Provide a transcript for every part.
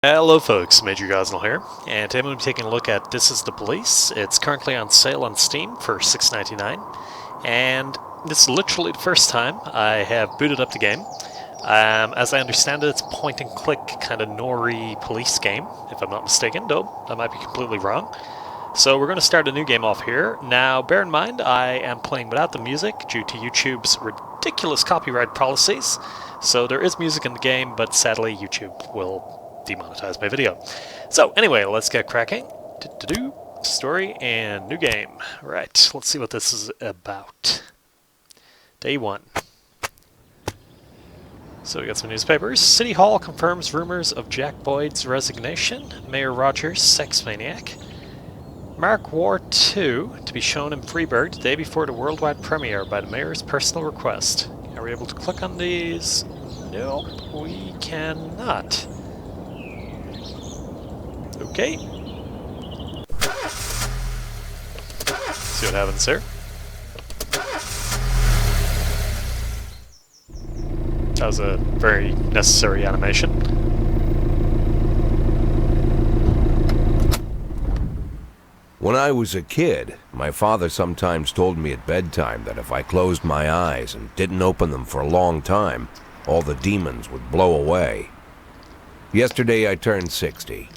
Hello folks, Major Gosnell here, and today I'm going to be taking a look at This Is the Police. It's currently on sale on Steam for $6.99, and this is literally the first time I have booted up the game. As I understand it, it's a point-and-click kind of Nori police game, if I'm not mistaken, though I might be completely wrong. So we're going to start a new game off here. Now, bear in mind, I am playing without the music due to YouTube's ridiculous copyright policies. So there is music in the game, but sadly YouTube will demonetize my video. So anyway, let's get cracking. Story and new game. Right, let's see what this is about. Day 1. So we got some newspapers. City Hall confirms rumors of Jack Boyd's resignation. Mayor Rogers, sex maniac. Mark War 2 to be shown in Freeburg the day before the worldwide premiere by the mayor's personal request. Are we able to click on these? Nope, we cannot. Okay. See what happens here. That was a very necessary animation. When I was a kid, my father sometimes told me at bedtime that if I closed my eyes and didn't open them for a long time, all the demons would blow away. Yesterday I turned 60,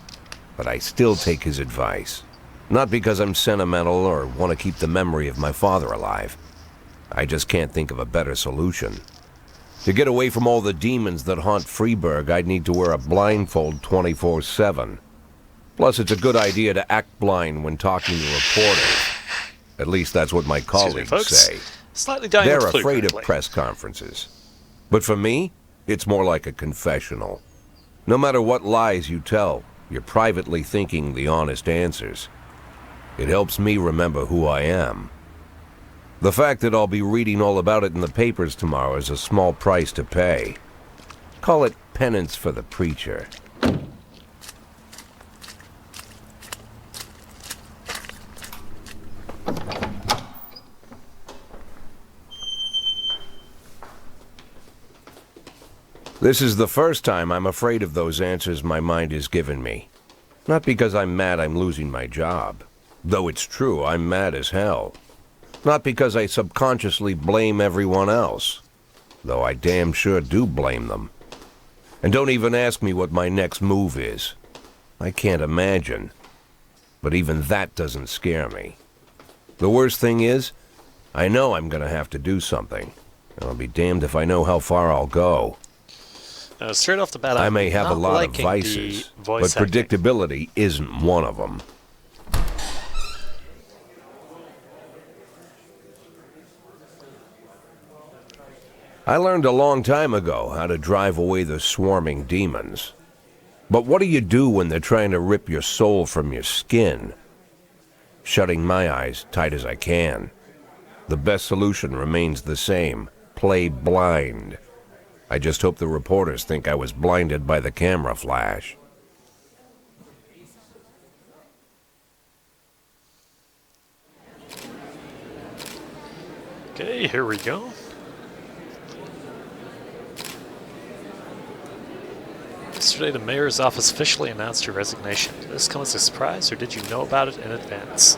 but I still take his advice. Not because I'm sentimental or want to keep the memory of my father alive. I just can't think of a better solution. To get away from all the demons that haunt Freeburg, I'd need to wear a blindfold 24/7. Plus, it's a good idea to act blind when talking to reporters. At least that's what my colleagues say. They're afraid of press conferences. But for me, it's more like a confessional. No matter what lies you tell, you're privately thinking the honest answers. It helps me remember who I am. The fact that I'll be reading all about it in the papers tomorrow is a small price to pay. Call it penance for the preacher. This is the first time I'm afraid of those answers my mind has given me. Not because I'm mad I'm losing my job. Though it's true, I'm mad as hell. Not because I subconsciously blame everyone else. Though I damn sure do blame them. And don't even ask me what my next move is. I can't imagine. But even that doesn't scare me. The worst thing is, I know I'm gonna have to do something. I'll be damned if I know how far I'll go. Straight off the bat, I may have a lot of vices, but predictability isn't one of them. I learned a long time ago how to drive away the swarming demons. But what do you do when they're trying to rip your soul from your skin? Shutting my eyes tight as I can. The best solution remains the same: play blind. I just hope the reporters think I was blinded by the camera flash. Okay, here we go. Yesterday, the mayor's office officially announced her resignation. Did this come as a surprise, or did you know about it in advance?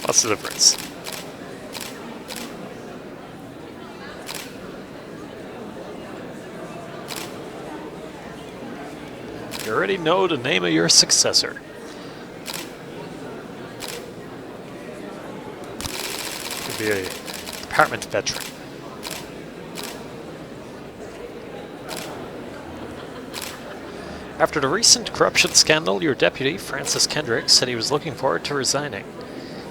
What's the difference? You already know the name of your successor. Could be a department veteran. After the recent corruption scandal, your deputy, Francis Kendrick, said he was looking forward to resigning.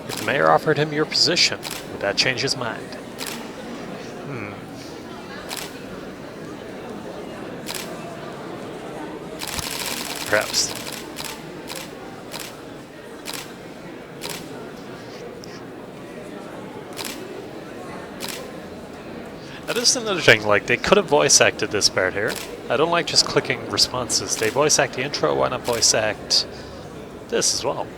If the mayor offered him your position, would that change his mind? Perhaps. That is another thing, like, they could have voice acted this part here. I don't like just clicking responses. They voice act the intro, why not voice act this as well?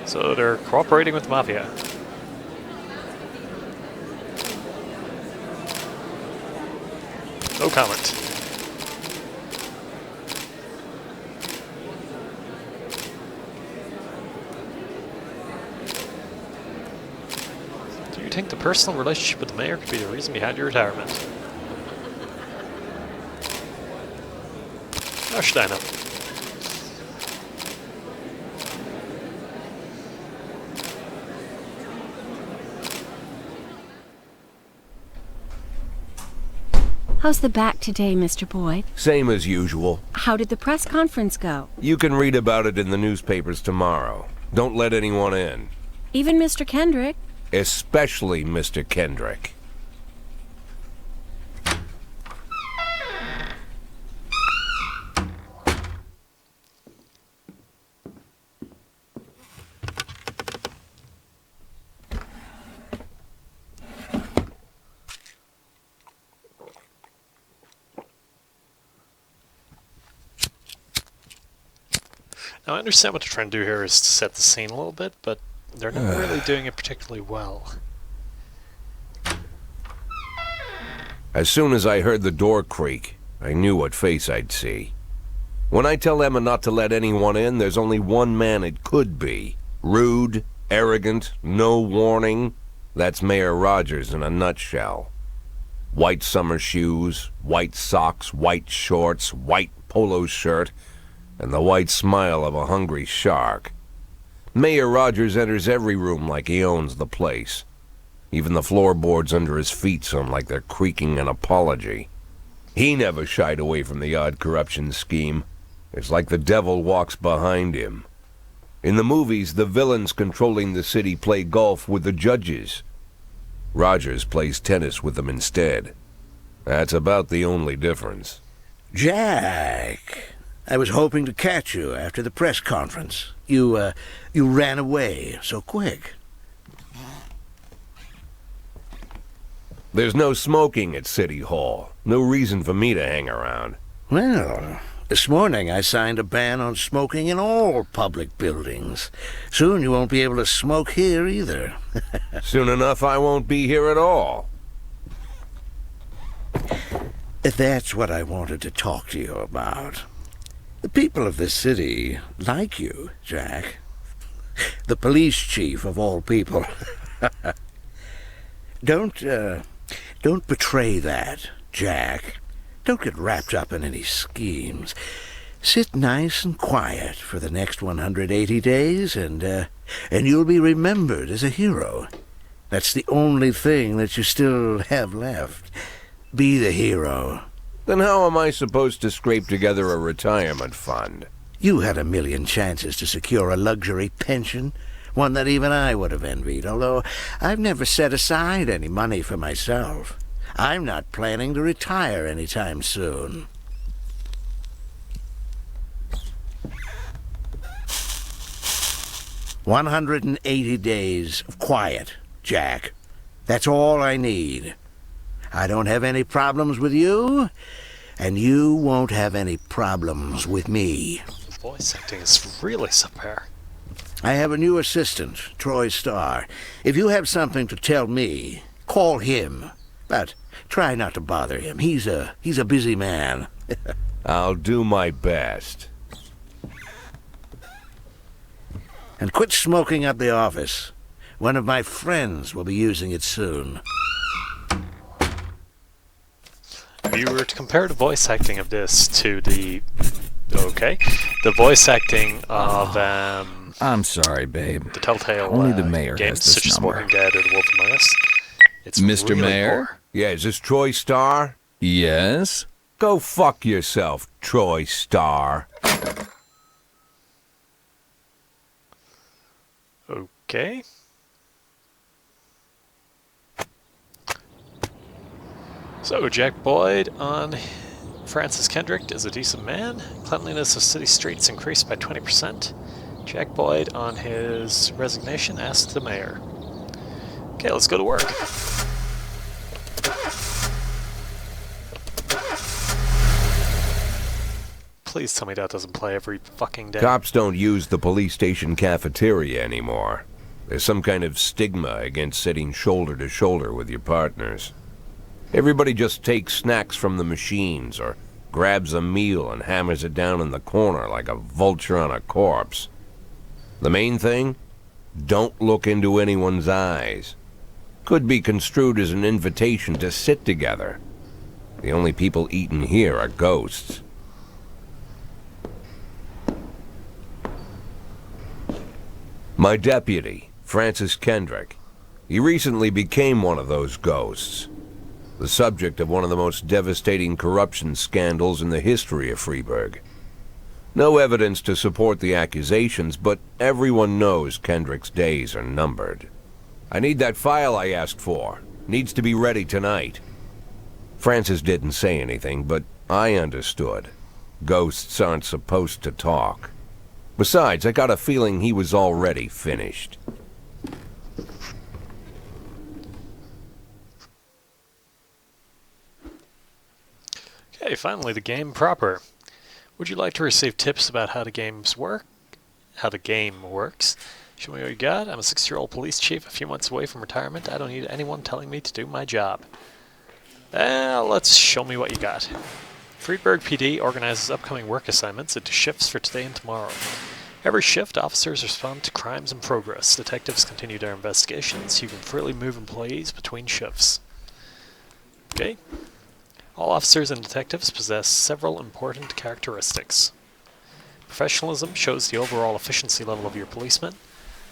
So they're cooperating with the Mafia. No comment. Do you think the personal relationship with the mayor could be the reason behind your retirement? How should I know? How's the back today, Mr. Boyd? Same as usual. How did the press conference go? You can read about it in the newspapers tomorrow. Don't let anyone in. Even Mr. Kendrick? Especially Mr. Kendrick. Now, I understand what they're trying to do here is to set the scene a little bit, but they're not really doing it particularly well. As soon as I heard the door creak, I knew what face I'd see. When I tell Emma not to let anyone in, there's only one man it could be. Rude, arrogant, no warning. That's Mayor Rogers in a nutshell. White summer shoes, white socks, white shorts, white polo shirt, and the white smile of a hungry shark. Mayor Rogers enters every room like he owns the place. Even the floorboards under his feet sound like they're creaking an apology. He never shied away from the odd corruption scheme. It's like the devil walks behind him. In the movies, the villains controlling the city play golf with the judges. Rogers plays tennis with them instead. That's about the only difference. Jack, I was hoping to catch you after the press conference. You ran away so quick. There's no smoking at City Hall. No reason for me to hang around. Well, this morning I signed a ban on smoking in all public buildings. Soon you won't be able to smoke here either. Soon enough I won't be here at all. That's what I wanted to talk to you about. The people of this city like you, Jack. The police chief of all people. Don't betray that, Jack. Don't get wrapped up in any schemes. Sit nice and quiet for the next 180 days, and you'll be remembered as a hero. That's the only thing that you still have left. Be the hero. Then how am I supposed to scrape together a retirement fund? You had a million chances to secure a luxury pension, one that even I would have envied, although I've never set aside any money for myself. I'm not planning to retire anytime soon. "180 days of quiet, Jack. That's all I need. I don't have any problems with you, and you won't have any problems with me." The voice acting is really subpar. I have a new assistant, Troy Starr. If you have something to tell me, call him. But try not to bother him. He's a busy man. I'll do my best. And quit smoking up the office. One of my friends will be using it soon. If you were to compare the voice acting of this to the voice acting of I'm sorry, babe. the Telltale Only the mayor games has this such as number. Walking Dead or The Wolf Among Us, it's Mr. really Mayor? poor. Yeah, is this Troy Starr? Yes? Go fuck yourself, Troy Starr. Okay. So, Jack Boyd on Francis Kendrick is a decent man. Cleanliness of city streets increased by 20%. Jack Boyd on his resignation asked the mayor. Okay, let's go to work. Please tell me that doesn't play every fucking day. Cops don't use the police station cafeteria anymore. There's some kind of stigma against sitting shoulder to shoulder with your partners. Everybody just takes snacks from the machines or grabs a meal and hammers it down in the corner like a vulture on a corpse. The main thing? Don't look into anyone's eyes. Could be construed as an invitation to sit together. The only people eating here are ghosts. My deputy, Francis Kendrick. He recently became one of those ghosts. The subject of one of the most devastating corruption scandals in the history of Freeburg. No evidence to support the accusations, but everyone knows Kendrick's days are numbered. I need that file I asked for. Needs to be ready tonight. Francis didn't say anything, but I understood. Ghosts aren't supposed to talk. Besides, I got a feeling he was already finished. Okay, finally the game proper. Would you like to receive tips about how the game works? Show me what you got. I'm a 6-year-old police chief a few months away from retirement. I don't need anyone telling me to do my job. Let's show me what you got. Freeburg PD organizes upcoming work assignments into shifts for today and tomorrow. Every shift, officers respond to crimes in progress. Detectives continue their investigations. You can freely move employees between shifts. Okay. All officers and detectives possess several important characteristics. Professionalism shows the overall efficiency level of your policemen.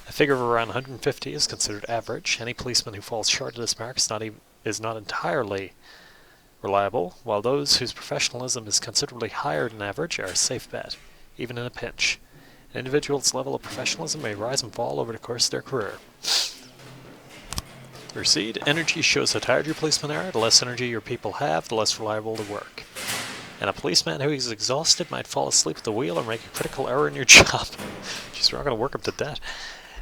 A figure of around 150 is considered average. Any policeman who falls short of this mark is not entirely reliable, while those whose professionalism is considerably higher than average are a safe bet, even in a pinch. An individual's level of professionalism may rise and fall over the course of their career. Proceed. Energy shows how tired your policemen are. The less energy your people have, the less reliable they work. And a policeman who is exhausted might fall asleep at the wheel or make a critical error in your job. Jeez, we're not going to work up to that.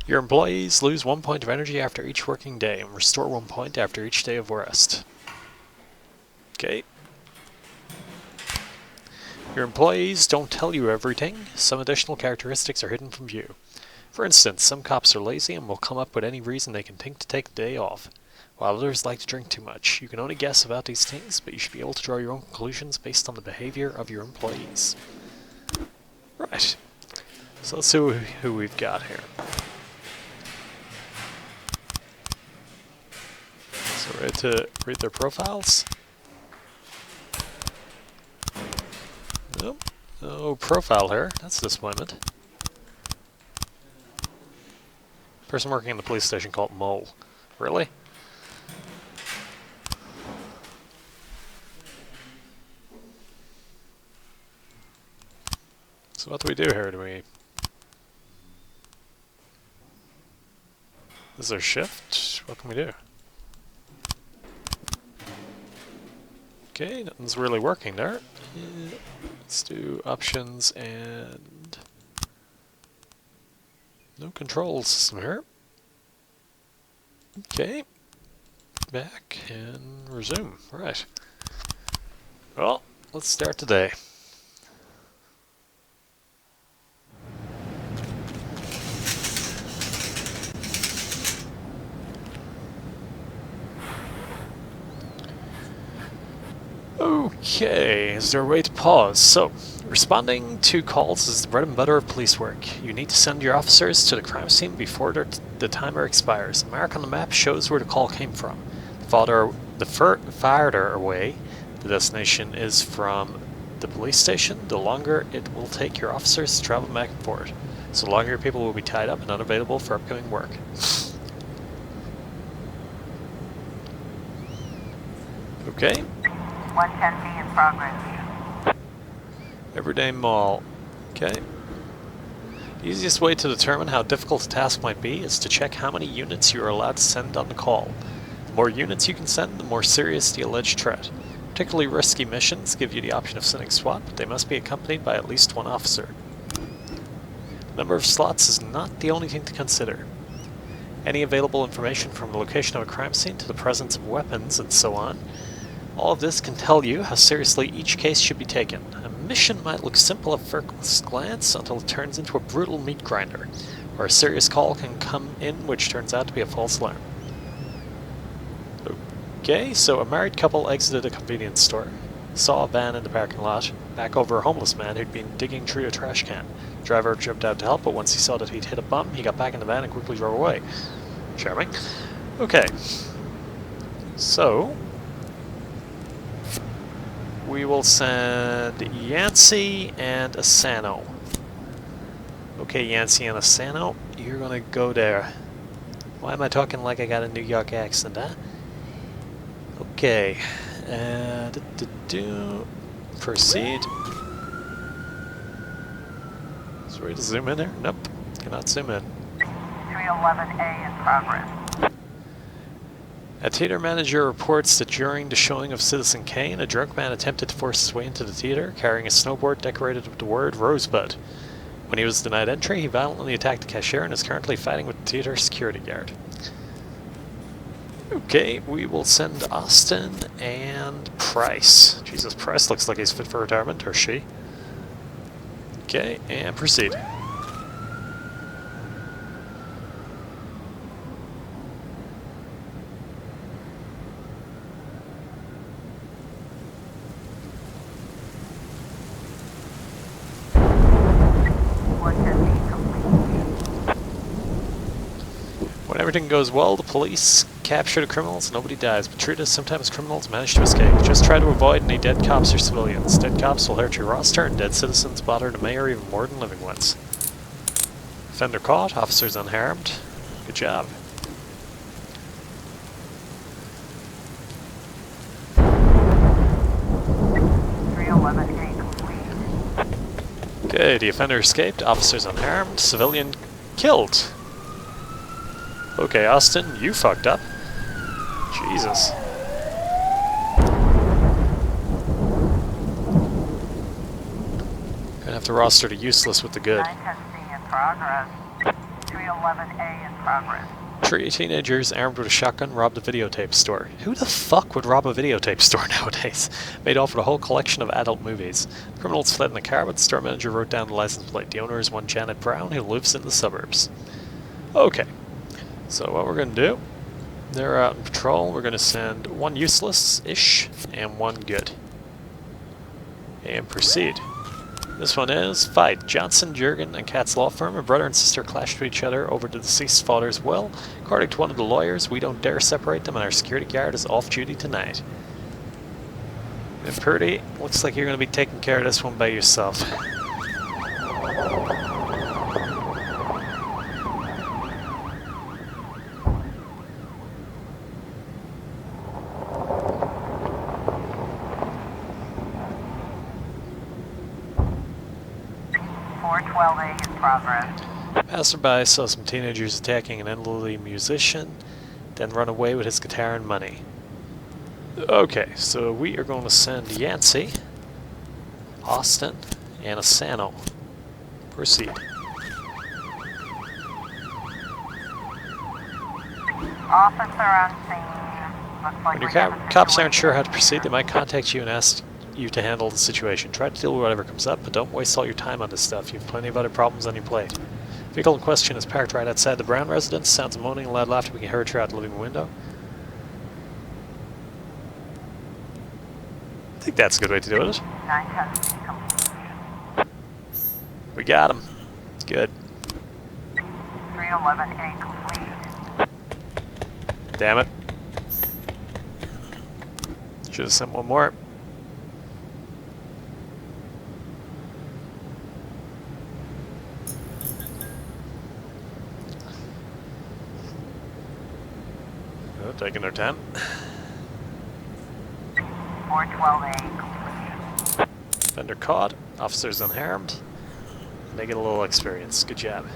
Your employees lose 1 point of energy after each working day and restore 1 point after each day of rest. Okay. Your employees don't tell you everything. Some additional characteristics are hidden from view. For instance, some cops are lazy and will come up with any reason they can think to take the day off, while others like to drink too much. You can only guess about these things, but you should be able to draw your own conclusions based on the behavior of your employees. Right. So let's see who we've got here. So we're ready to read their profiles. Nope. No profile here. That's a disappointment. Person working in the police station called Mole. Really? So what do we do here? This is our shift? What can we do? Okay, nothing's really working there. Let's do options and no control system here. Okay, back and resume. Right. Well, let's start today. Okay, is there a way to pause? So, responding to calls is the bread and butter of police work. You need to send your officers to the crime scene before the timer expires. A mark on the map shows where the call came from. The farther away the destination is from the police station, the longer it will take your officers to travel back and forth. So the longer your people will be tied up and unavailable for upcoming work. Okay. 110B in progress. Everyday mall. Okay. The easiest way to determine how difficult a task might be is to check how many units you are allowed to send on the call. The more units you can send, the more serious the alleged threat. Particularly risky missions give you the option of sending SWAT, but they must be accompanied by at least one officer. The number of slots is not the only thing to consider. Any available information from the location of a crime scene to the presence of weapons and so on. All of this can tell you how seriously each case should be taken. A mission might look simple at first glance until it turns into a brutal meat grinder, or a serious call can come in which turns out to be a false alarm. Okay, so a married couple exited a convenience store, saw a van in the parking lot, back over a homeless man who'd been digging through a trash can. The driver jumped out to help, but once he saw that he'd hit a bum, he got back in the van and quickly drove away. Charming. Okay. So, we will send Yancey and Asano. Okay, Yancey and Asano, you're gonna go there. Why am I talking like I got a New York accent, huh? Okay. Proceed. Is there a way to zoom in there? Nope. Cannot zoom in. 311A in progress. A theater manager reports that during the showing of Citizen Kane, a drunk man attempted to force his way into the theater, carrying a snowboard decorated with the word Rosebud. When he was denied entry, he violently attacked the cashier and is currently fighting with the theater security guard. Okay, we will send Austin and Price. Jesus, Price looks like he's fit for retirement, or she. Okay, and proceed. When everything goes well, the police capture the criminals, nobody dies, but truth is sometimes criminals manage to escape. Just try to avoid any dead cops or civilians. Dead cops will hurt your roster, and dead citizens bother the mayor even more than living ones. Offender caught, officers unharmed. Good job. Okay, the offender escaped, officers unharmed, civilian killed. Okay, Austin, you fucked up. Jesus. Gonna have to roster the useless with the good. 910C in progress. 311A in progress. 3 teenagers armed with a shotgun robbed a videotape store. Who the fuck would rob a videotape store nowadays? Made off with a whole collection of adult movies. The criminals fled in a car, but the store manager wrote down the license plate. The owner is one Janet Brown, who lives in the suburbs. Okay. So what we're going to do, they're out in patrol, we're going to send one useless-ish and one good. And proceed. This one is fight. Johnson, Jurgen, and Kat's law firm, a brother and sister clashed with each other over the deceased father's will. According to one of the lawyers, we don't dare separate them and our security guard is off duty tonight. And Purdy, looks like you're going to be taking care of this one by yourself. Passerby saw some teenagers attacking an elderly musician, then run away with his guitar and money. Okay, so we are going to send Yancey, Austin, and Asano. Proceed. Officer on scene. Looks like When your cops aren't sure how to proceed, they might contact you and ask you to handle the situation. Try to deal with whatever comes up, but don't waste all your time on this stuff. You have plenty of other problems on your plate. The vehicle in question is parked right outside the Brown residence. Sounds of moaning and loud laughter being heard throughout the living window. I think that's a good way to do it. 910C complete. We got him. Good. 311A complete. Damn it. Should have sent one more. Oh, taking their time. 412A complete. Offender caught. Officers unharmed. They get a little experience. Good job.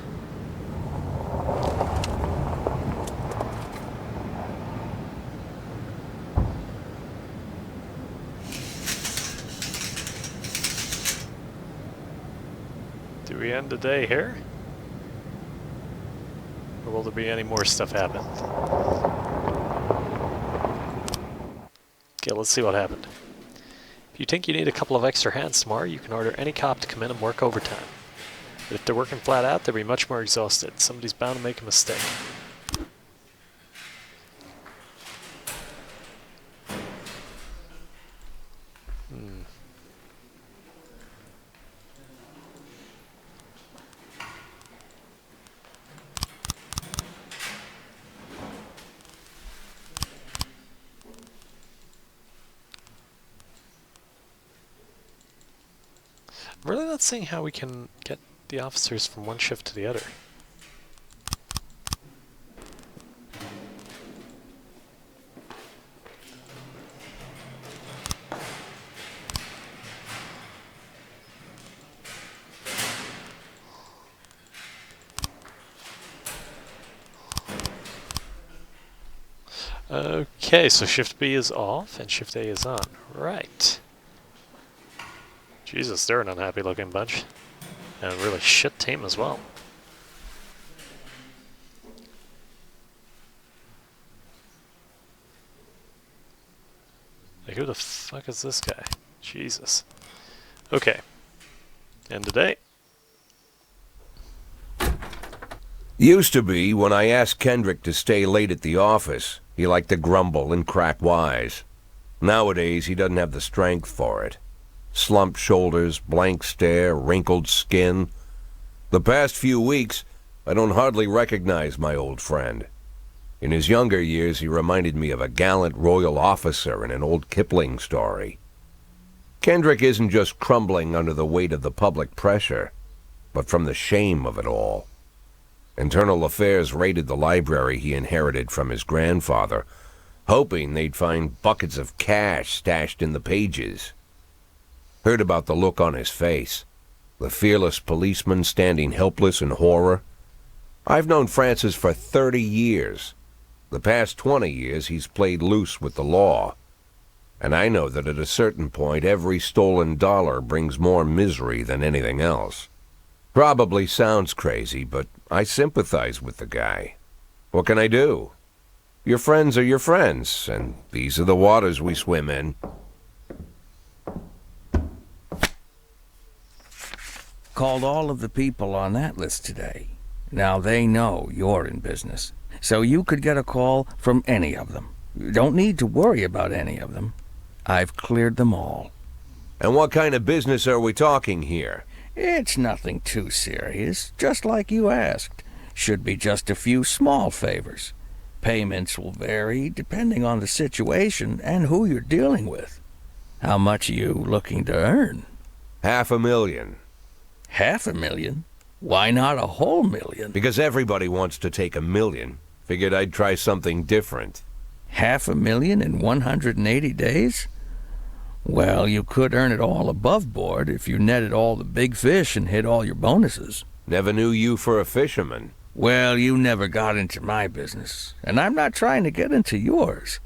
Do we end the day here? Or will there be any more stuff happen? Okay, let's see what happened. If you think you need a couple of extra hands tomorrow, you can order any cop to come in and work overtime. But if they're working flat out, they'll be much more exhausted. Somebody's bound to make a mistake. I'm really not seeing how we can get the officers from one shift to the other. Okay, so shift B is off and shift A is on. Right. Jesus, they're an unhappy looking bunch. And a really shit team as well. Like, who the fuck is this guy? Jesus. Okay. End today. Used to be, when I asked Kendrick to stay late at the office, he liked to grumble and crack wise. Nowadays, he doesn't have the strength for it. Slumped shoulders, blank stare, wrinkled skin. The past few weeks, I don't hardly recognize my old friend. In his younger years, he reminded me of a gallant royal officer in an old Kipling story. Kendrick isn't just crumbling under the weight of the public pressure, but from the shame of it all. Internal Affairs raided the library he inherited from his grandfather, hoping they'd find buckets of cash stashed in the pages. Heard about the look on his face, the fearless policeman standing helpless in horror. I've known Francis for 30 years. The past 20 years he's played loose with the law. And I know that at a certain point every stolen dollar brings more misery than anything else. Probably sounds crazy, but I sympathize with the guy. What can I do? Your friends are your friends, and these are the waters we swim in. Called all of the people on that list today. Now they know you're in business, so you could get a call from any of them. You don't need to worry about any of them. I've cleared them all. And what kind of business are we talking here? It's nothing too serious, just like you asked. Should be just a few small favors. Payments will vary depending on the situation and who you're dealing with. How much are you looking to earn? $500,000. $500,000? Why not a whole million? Because everybody wants to take $1 million. Figured I'd try something different. $500,000 in 180 days? Well, you could earn it all above board if you netted all the big fish and hit all your bonuses. Never knew you for a fisherman. Well, you never got into my business, and I'm not trying to get into yours.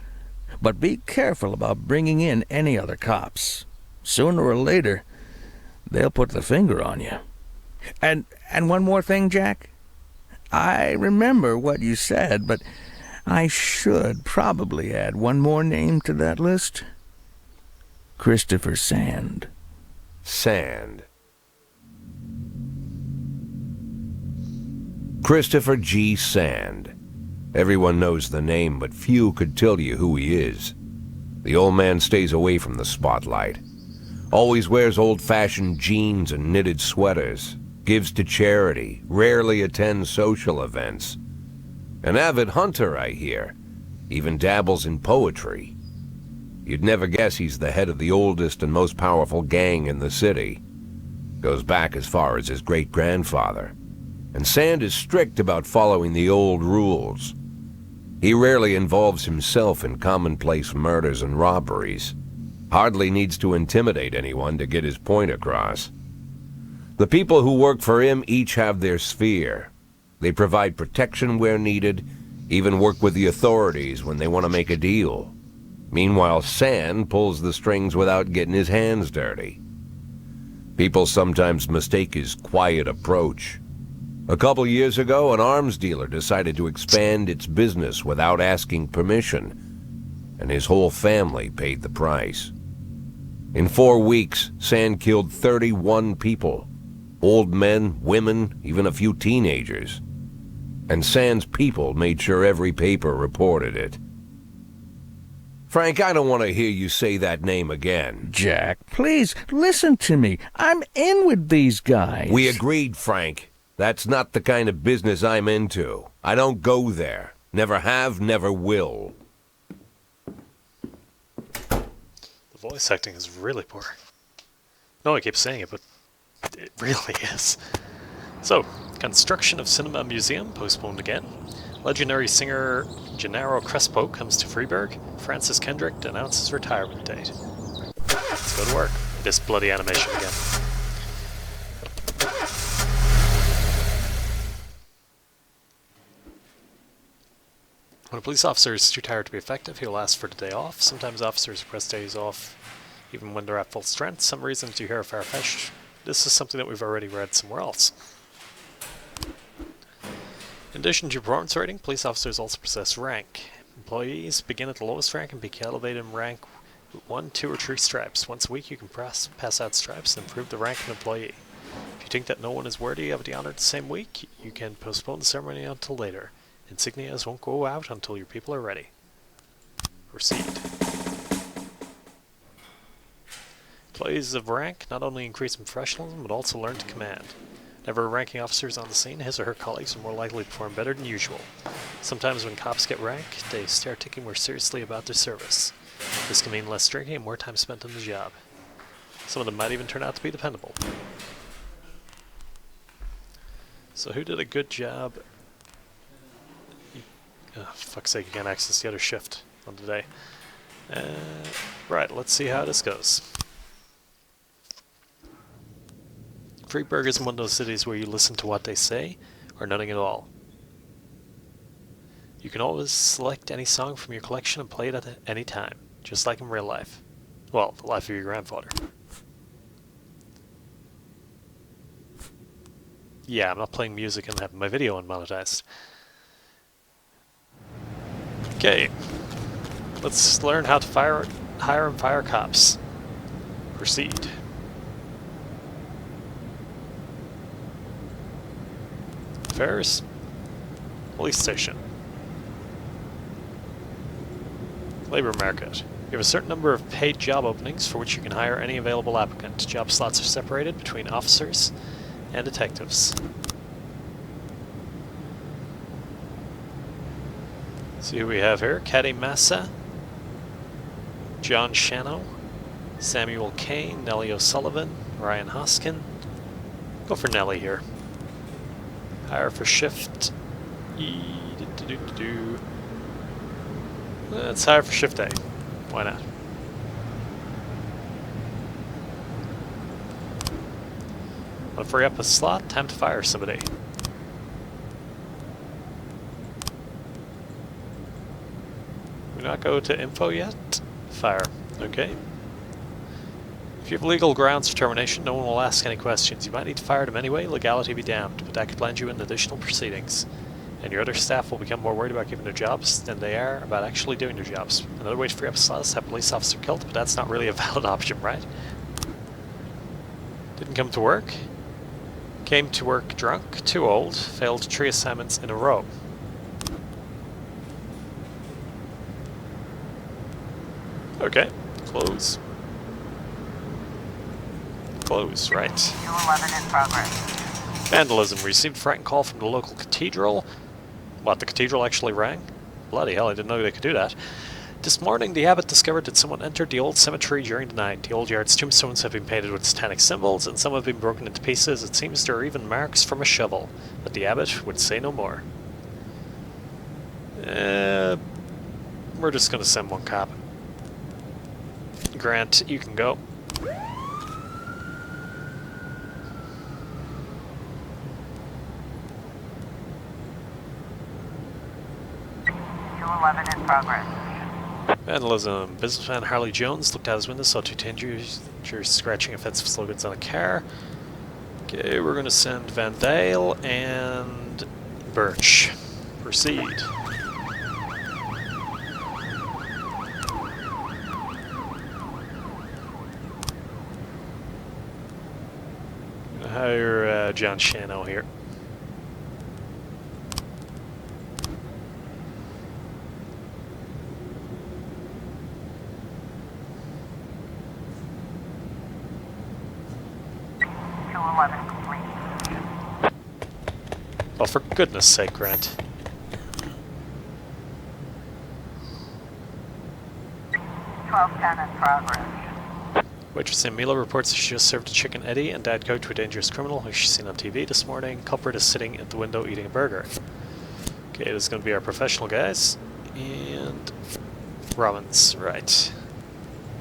But be careful about bringing in any other cops. Sooner or later, they'll put the finger on you. And one more thing, Jack. I remember what you said, but I should probably add one more name to that list. Christopher Sand. Sand. Christopher G. Sand. Everyone knows the name, but few could tell you who he is. The old man stays away from the spotlight. Always wears old-fashioned jeans and knitted sweaters. Gives to charity. Rarely attends social events. An avid hunter, I hear. Even dabbles in poetry. You'd never guess he's the head of the oldest and most powerful gang in the city. Goes back as far as his great-grandfather. And Sand is strict about following the old rules. He rarely involves himself in commonplace murders and robberies. Hardly needs to intimidate anyone to get his point across. The people who work for him each have their sphere. They provide protection where needed, even work with the authorities when they want to make a deal. Meanwhile, Sand pulls the strings without getting his hands dirty. People sometimes mistake his quiet approach. A couple years ago, an arms dealer decided to expand its business without asking permission, and his whole family paid the price. In 4 weeks, Sand killed 31 people. Old men, women, even a few teenagers. And Sand's people made sure every paper reported it. Frank, I don't want to hear you say that name again. Jack, please, listen to me. I'm in with these guys. We agreed, Frank. That's not the kind of business I'm into. I don't go there. Never have, never will. The voice acting is really poor. No, I keep saying it, but it really is. So, construction of Cinema Museum postponed again. Legendary singer Gennaro Crespo comes to Freeburg. Francis Kendrick announces retirement date. Let's go to work. This bloody animation again. When a police officer is too tired to be effective, he'll ask for the day off. Sometimes officers request days off even when they're at full strength. Some reasons you hear are far-fetched. This is something that we've already read somewhere else. In addition to performance rating, police officers also possess rank. Employees begin at the lowest rank and be elevated in rank with 1, 2, or 3 stripes. Once a week you can pass out stripes and improve the rank of an employee. If you think that no one is worthy of the honor the same week, you can postpone the ceremony until later. Insignias won't go out until your people are ready. Proceed. Employees of rank not only increase in professionalism, but also learn to command. Whenever a ranking officer is on the scene, his or her colleagues are more likely to perform better than usual. Sometimes when cops get rank, they start thinking more seriously about their service. This can mean less drinking and more time spent on the job. Some of them might even turn out to be dependable. So who did a good job? Oh, fuck's sake, you can't access the other shift on the day. Right, let's see how this goes. Freeburg isn't one of those cities where you listen to what they say, or nothing at all. You can always select any song from your collection and play it at any time, just like in real life. Well, the life of your grandfather. Yeah, I'm not playing music and having my video unmonetized. Okay, let's learn how to hire and fire cops. Proceed. Affairs. Police station. Labor market. You have a certain number of paid job openings for which you can hire any available applicant. Job slots are separated between officers and detectives. See who we have here. Caddy Massa, John Shano, Samuel Kane, Nellie O'Sullivan, Ryan Hoskin. Go for Nellie here. Hire for shift. Let's hire for shift A. Why not? Want to free up a slot? Time to fire somebody. We not go to info yet? Fire. Okay. If you have legal grounds for termination, no one will ask any questions. You might need to fire them anyway, legality be damned, but that could land you in additional proceedings. And your other staff will become more worried about giving their jobs than they are about actually doing their jobs. Another way to free up slots is to have a police officer killed, but that's not really a valid option, right? Didn't come to work. Came to work drunk, too old, failed 3 assignments in a row. Okay, close. Close, right. 211 in progress. Vandalism. Received a frightened call from the local cathedral. What, the cathedral actually rang? Bloody hell, I didn't know they could do that. This morning, the abbot discovered that someone entered the old cemetery during the night. The old yard's tombstones have been painted with satanic symbols, and some have been broken into pieces. It seems there are even marks from a shovel, but the abbot would say no more. We're just gonna send one cop. Grant, you can go. 211 in progress. Vandalism. Businessman Harley Jones looked out his window, saw 2 teenagers scratching offensive slogans on a car. Okay, we're gonna send Van Dale and Birch. Proceed. hire John Shano here. Complete. Oh, for goodness sake, Grant. 1210 in progress. Waitress named Mila reports that she just served a chicken Eddie and died cooked to a dangerous criminal who she's seen on TV this morning. Culprit is sitting at the window eating a burger. Okay, this is going to be our professional guys. And Robbins, right.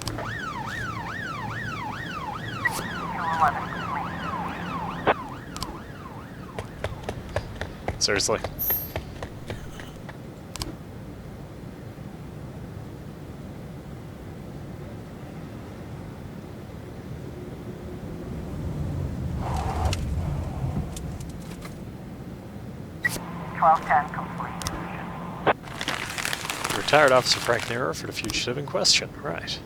211 complete. Seriously. Complete. Retired Officer Frank Nero for the fugitive in question. Right.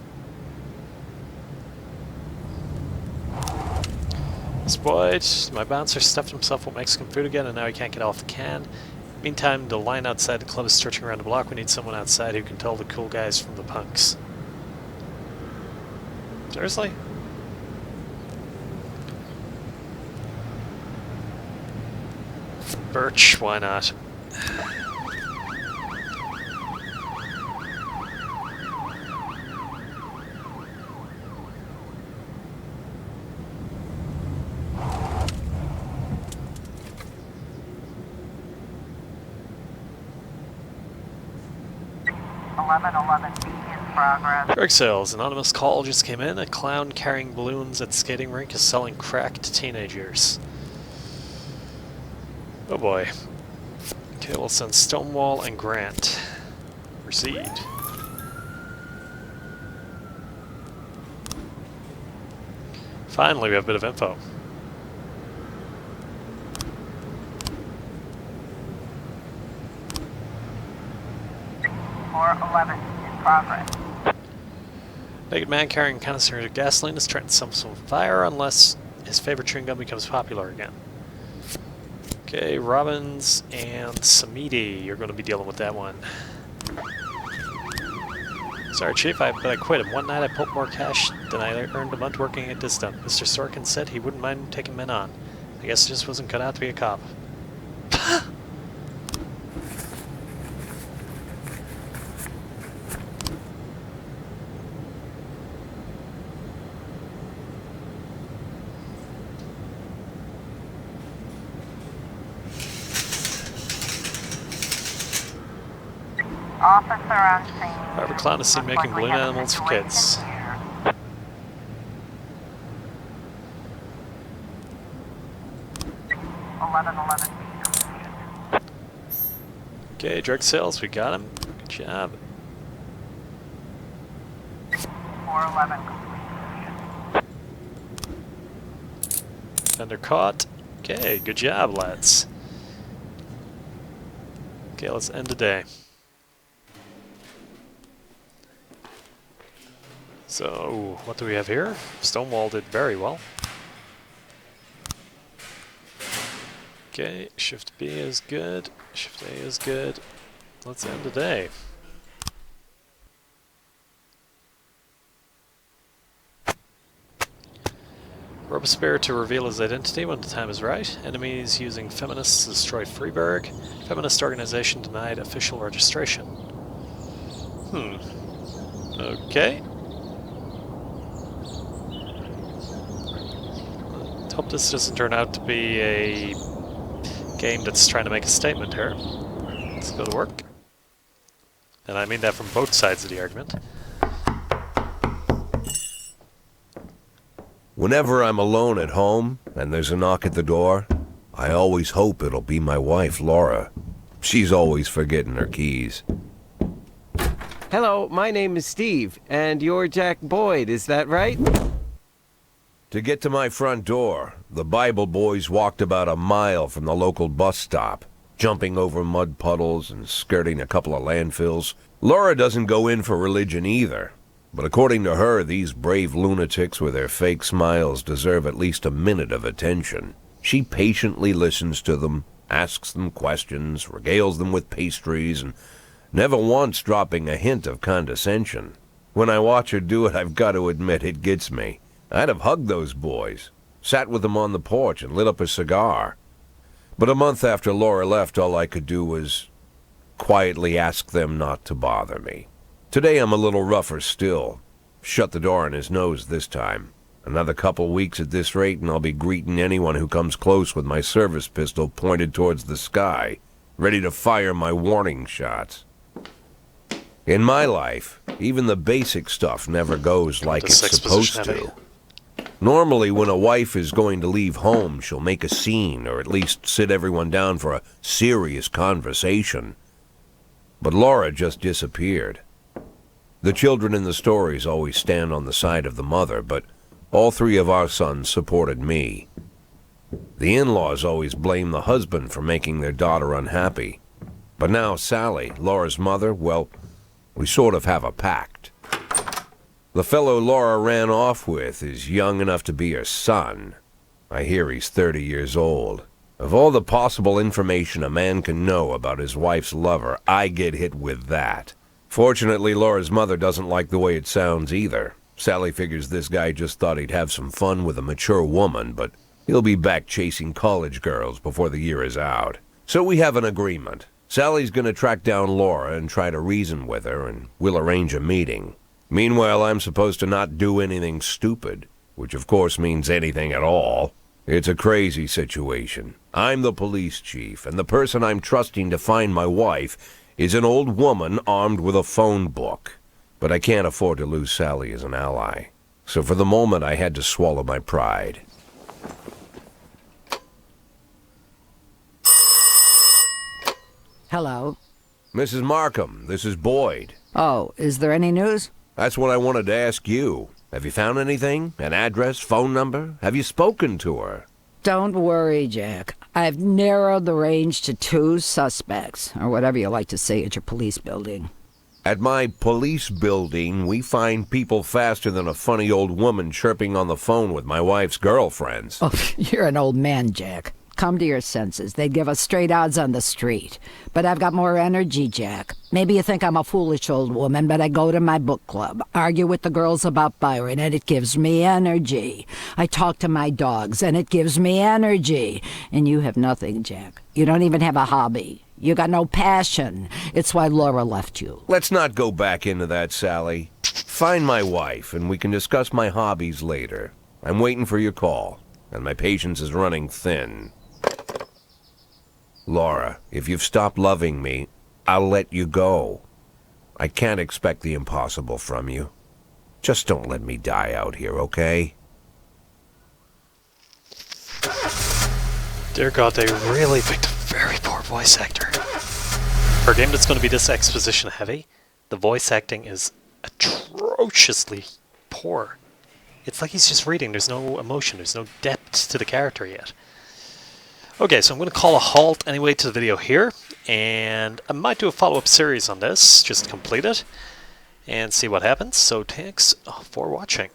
This boy, my bouncer stuffed himself with Mexican food again and now he can't get off the can. Meantime, the line outside the club is stretching around the block. We need someone outside who can tell the cool guys from the punks. Seriously? Birch, why not? In progress. Drug sales. Anonymous call just came in. A clown carrying balloons at skating rink is selling crack to teenagers. Oh boy. Okay, we'll send Stonewall and Grant. Proceed. Finally, we have a bit of info. In progress. Naked man carrying canister of gasoline is threatening some fire unless his favorite chewing gum becomes popular again. Okay, Robbins and Samidi, you're going to be dealing with that one. Sorry, Chief, but I quit him. One night I pulled more cash than I earned a month working at this dump. Mr. Sorkin said he wouldn't mind taking men on. I guess it just wasn't cut out to be a cop. Officer on scene. Private clown is seen making balloon animals for kids. 11. Okay, drug sales, we got him. Good job. 411 complete. Vendor caught. Okay, good job, lads. Okay, let's end the day. So, what do we have here? Stonewall did very well. Okay, Shift B is good. Shift A is good. Let's end the day. Robespierre to reveal his identity when the time is right. Enemies using feminists to destroy Freiburg. Feminist organization denied official registration. Okay. Hope this doesn't turn out to be a game that's trying to make a statement here. Let's go to work. And I mean that from both sides of the argument. Whenever I'm alone at home and there's a knock at the door, I always hope it'll be my wife, Laura. She's always forgetting her keys. Hello, my name is Steve, and you're Jack Boyd, is that right? To get to my front door, the Bible boys walked about a mile from the local bus stop, jumping over mud puddles and skirting a couple of landfills. Laura doesn't go in for religion either. But according to her, these brave lunatics with their fake smiles deserve at least a minute of attention. She patiently listens to them, asks them questions, regales them with pastries, and never once dropping a hint of condescension. When I watch her do it, I've got to admit it gets me. I'd have hugged those boys, sat with them on the porch, and lit up a cigar. But a month after Laura left, all I could do was quietly ask them not to bother me. Today I'm a little rougher still. Shut the door on his nose this time. Another couple weeks at this rate and I'll be greeting anyone who comes close with my service pistol pointed towards the sky, ready to fire my warning shots. In my life, even the basic stuff never goes like it's supposed to. Normally, when a wife is going to leave home, she'll make a scene, or at least sit everyone down for a serious conversation. But Laura just disappeared. The children in the stories always stand on the side of the mother, but all three of our sons supported me. The in-laws always blame the husband for making their daughter unhappy. But now Sally, Laura's mother, well, we sort of have a pact. The fellow Laura ran off with is young enough to be her son. I hear he's 30 years old. Of all the possible information a man can know about his wife's lover, I get hit with that. Fortunately, Laura's mother doesn't like the way it sounds either. Sally figures this guy just thought he'd have some fun with a mature woman, but he'll be back chasing college girls before the year is out. So we have an agreement. Sally's going to track down Laura and try to reason with her, and we'll arrange a meeting. Meanwhile, I'm supposed to not do anything stupid, which of course means anything at all. It's a crazy situation. I'm the police chief, and the person I'm trusting to find my wife is an old woman armed with a phone book. But I can't afford to lose Sally as an ally. So for the moment, I had to swallow my pride. Hello. Mrs. Markham, this is Boyd. Oh, is there any news? That's what I wanted to ask you. Have you found anything? An address, phone number? Have you spoken to her? Don't worry, Jack. I've narrowed the range to 2 suspects, or whatever you like to say at your police building. At my police building, we find people faster than a funny old woman chirping on the phone with my wife's girlfriends. Oh, you're an old man, Jack. Come to your senses. They'd give us straight odds on the street. But I've got more energy, Jack. Maybe you think I'm a foolish old woman, but I go to my book club, argue with the girls about Byron, and it gives me energy. I talk to my dogs, and it gives me energy. And you have nothing, Jack. You don't even have a hobby. You got no passion. It's why Laura left you. Let's not go back into that, Sally. Find my wife, and we can discuss my hobbies later. I'm waiting for your call, and my patience is running thin. Laura, if you've stopped loving me, I'll let you go. I can't expect the impossible from you. Just don't let me die out here, okay? Dear God, they really picked a very poor voice actor. For a game that's going to be this exposition heavy, the voice acting is atrociously poor. It's like he's just reading. There's no emotion. There's no depth to the character yet. Okay, so I'm going to call a halt anyway to the video here, and I might do a follow-up series on this, just to complete it, and see what happens. So thanks for watching.